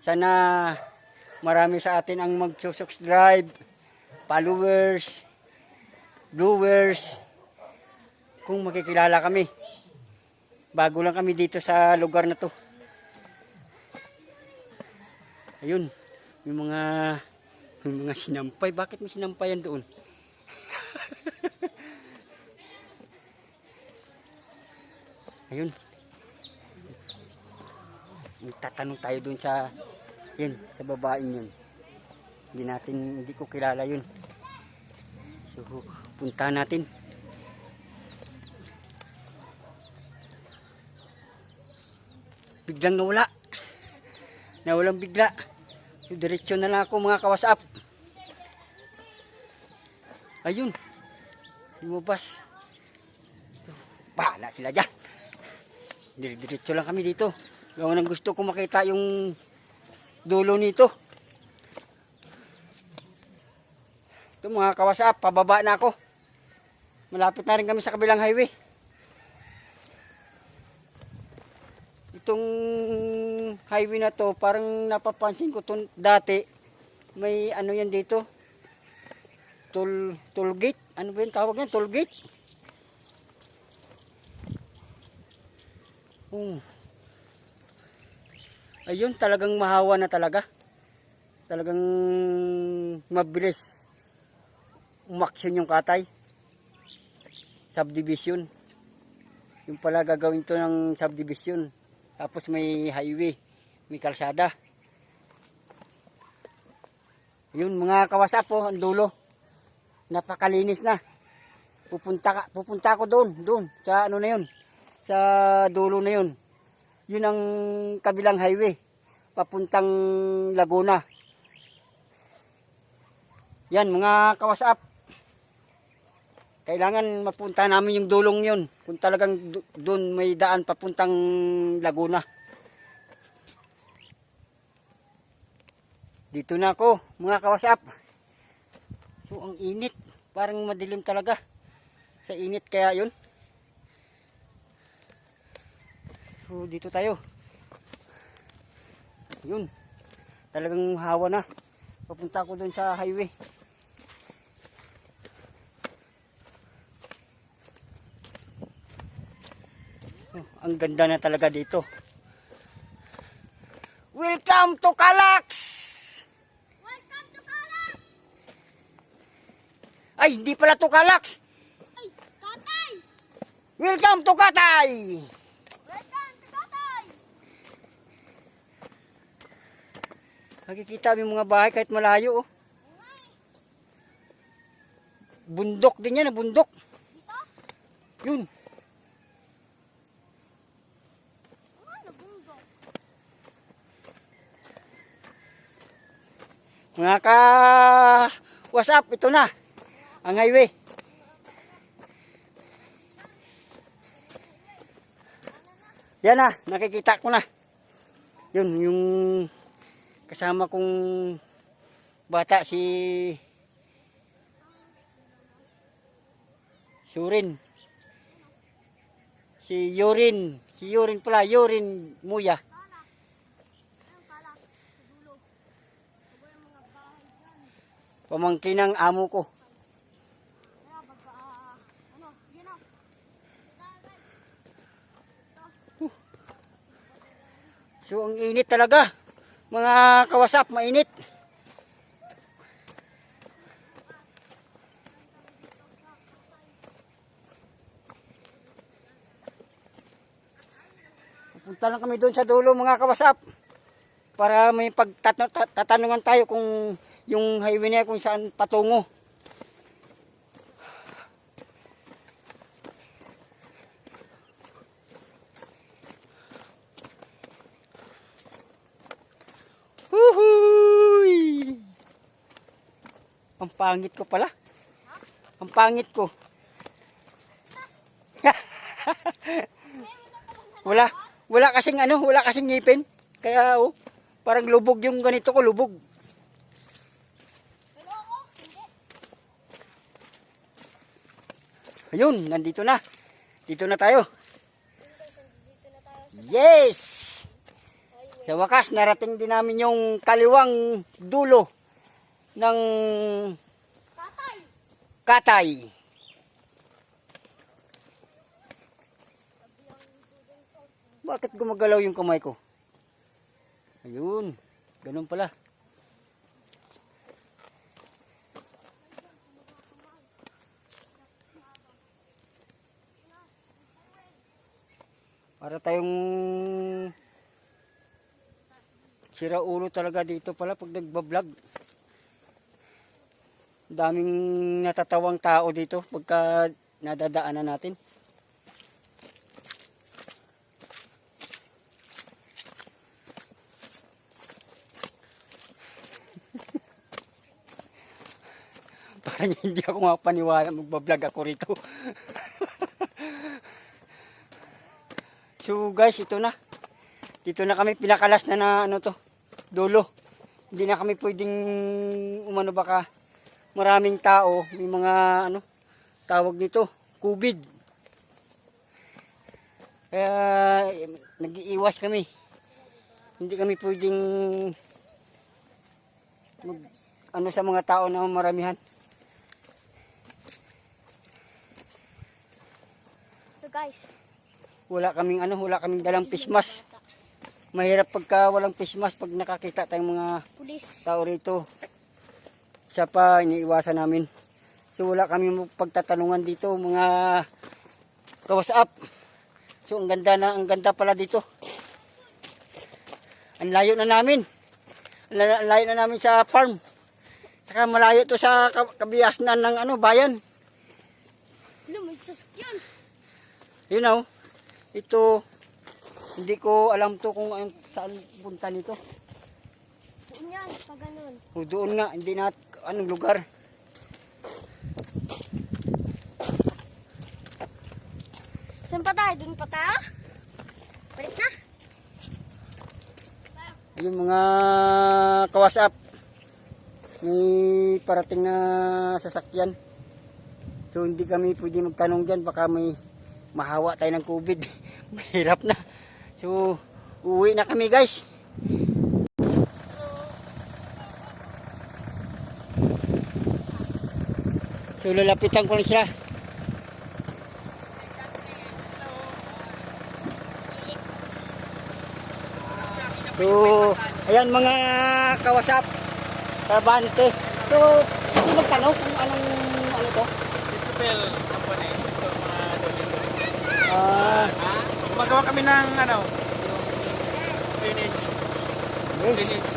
Sana marami sa atin ang mag-subscribe, followers, viewers. Kung makikilala kami. Bago lang kami dito sa lugar na to. Ayun, yung mga sinampay. Bakit may sinampayan doon? Ayun. Tatanong tayo doon sa sa babaeng yun. Hindi ko kilala yun. So, punta natin. Biglang nawala. Nawalang bigla. So, diretso na lang ako mga kawasap. Ayun. Lumabas. Bahala sila dyan. Diretso lang kami dito. Gawa nang gusto ko makita yung dulo nito. Ito mga kawasap, pababa na ako. Malapit na rin kami sa kabilang highway. Itong highway na to, parang napapansin ko dati, may ano yan dito, toll gate. Ano ba yung tawag yan? Toll gate? Ayun, talagang mahawa na talaga. Talagang mabilis umaksyon yung katay. Subdivision. Yung pala gagawin to ng subdivision. Tapos may highway, may kalsada. Yun mga kawasap po, ang dulo. Napakalinis na. Pupunta ako doon sa ano na yun. Sa dulo na yun. Yun ang kabilang highway papuntang Laguna. Yan mga kawasap. Kailangan mapunta namin yung dulong yun. Kung talagang doon may daan papuntang Laguna. Dito na ako mga kawasap. So ang init. Parang madilim talaga. Sa init kaya yun. So dito tayo. Yun. Talagang hawa na. Papunta ko doon sa highway. Ang ganda na talaga dito. Welcome to Calax! Welcome to Calax! Ay, hindi pala to Calax! Ay, Katay! Welcome to Katay! Welcome to Katay! Nakikita mo yung mga bahay kahit malayo. Oh. Bundok din yan, bundok. Dito? Yun. Mga ka-WhatsApp, ito na ang highway. Yan na, nakikita ko na. Yun, yung kasama kong bata si Surin. Si Yorin pala, Yorin Muya. Pamangkin ng amo ko. So ang init talaga. Mga kawasap, mainit. Pupunta lang kami doon sa dulo mga kawasap. Para may pagtatanungan tayo kung yung highway niya kung saan patungo. Huhuy! Ang pangit ko pala. Ang pangit ko. Wala kasing wala kasing ngipin. Kaya parang lubog yung ganito ko, lubog. Ayun, nandito na. Dito na tayo. Yes! Sa wakas, narating din namin yung kaliwang dulo ng Katay! Katay. Bakit gumagalaw yung kamay ko? Ayun, ganun pala. Para tayong sira ulo talaga dito pala pag nagbablog. Daming natatawang tao dito pagka nadadaanan natin. Parang hindi ako mapaniwala magbablog ako rito. So guys, ito na. Dito na kami pinakalas na ano to, dulo. Hindi na kami pwedeng umano baka maraming tao, may mga ano tawag nito, COVID. Kaya nag-iiwas kami. Hindi kami pwedeng ano sa mga tao na maramihan. So guys, Wala kaming dalang face mask. Mahirap pagka walang face mask pag nakakita tayong mga pulis. tao rito. Isa pa iniiwasan namin. So wala kami pagtatanungan dito mga kawas-up. So ang ganda pala dito. Ang layo na namin. Ang layo na namin sa farm. Saka malayo to sa kabiasnan ng bayan. May sasakyan. You know, ito hindi ko alam to kung saan punta nito. Doon yan, pag ganun. O doon nga, hindi na anong lugar. Saan pa tayo? Doon pa tayo? Balik na. Yung mga kawas-up, may parating na sasakyan. So hindi kami pwede magtanong dyan, baka may mahawa tayo ng COVID. Mahirap na. So uwi na kami guys. So lalapitan ko lang sila. So ayan mga kawasap, trabante. So hindi magtanong kung anong ano to. Bell company. Ito mga delivery. Ah, Gumagawa kami ng drainage. yes. Drainage.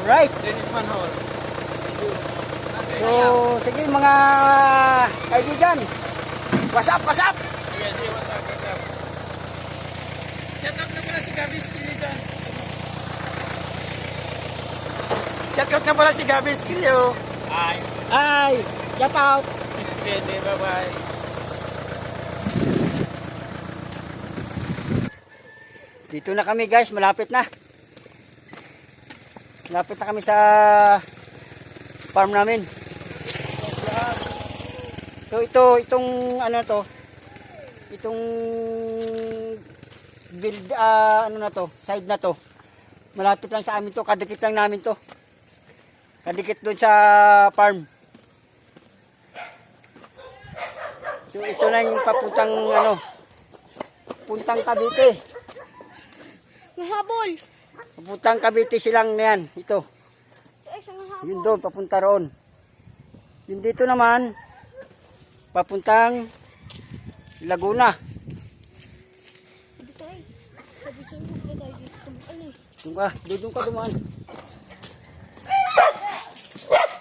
Right. Drainage manhole. So sige mga kaibigan. What's up? Sige, sige, what's up, what's up? Shout out na pala si Gabi Skilio dyan. Shout out na pala si Gabi Skilio. Ay. Hi. Shout out. Sige, sige, bye-bye. Dito na kami guys, malapit na. Malapit na kami sa farm namin. So itong ano to, itong build ano na to, side na to. Malapit lang sa amin to, kadikit lang namin to. Kadikit doon sa farm. So ito na yung papuntang puntang Cavite. Mahabol. Papuntang Cavite silang na yan, ito. Ito ay isang mahabol. Yun doon, papunta roon. Yung dito naman, papuntang Laguna. Dito ay. Sabi sa inyo, hindi tayo dito tumaan eh. Doon ka dumaan.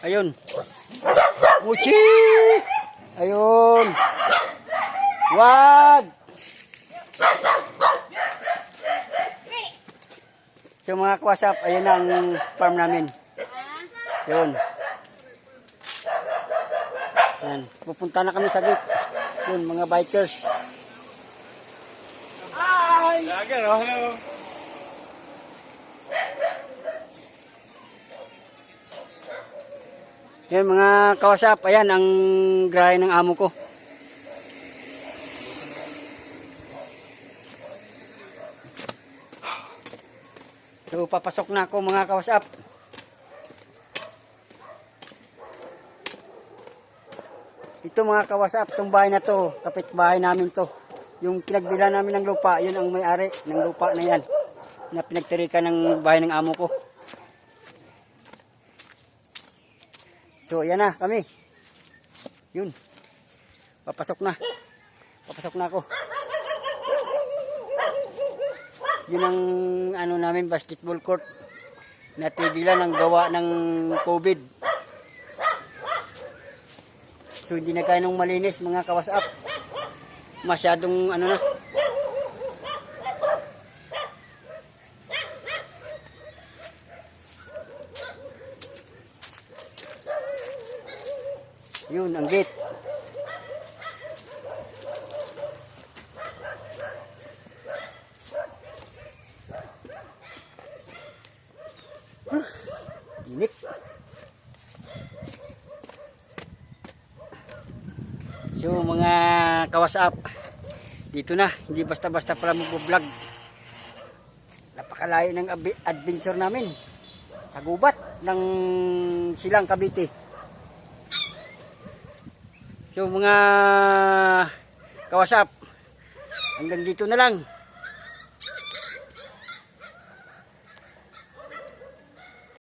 Ayun. Muchi! Ayun. Wag! So mga kwasap, ayun ang farm namin. Yun. Yan. Pupunta na kami sa gate. Yun, mga bikers. Lager, oh, hello. Yan mga kawasap, ayan ang grahe ng amo ko. So So papasok na ako mga kawasap. Ito mga kawasap, itong bahay na to, kapitbahay namin to. Yung pinagbila namin ng lupa, yun ang may-ari ng lupa na yan. Na pinagtirikan ng bahay ng amo ko. So yan na kami. Yun. Papasok na. Papasok na ako. Yun ang ano namin, basketball court. Natigilan ang gawa ng COVID. So hindi na kaya nung malinis mga kawasap. Masyadong ano na. Yun ang gate. Init. So mga kawasap, dito na, hindi basta-basta pala mag-vlog. Napakalayo ng adventure namin sa gubat ng Silang Cavite. So mga kawasap, hanggang dito na lang.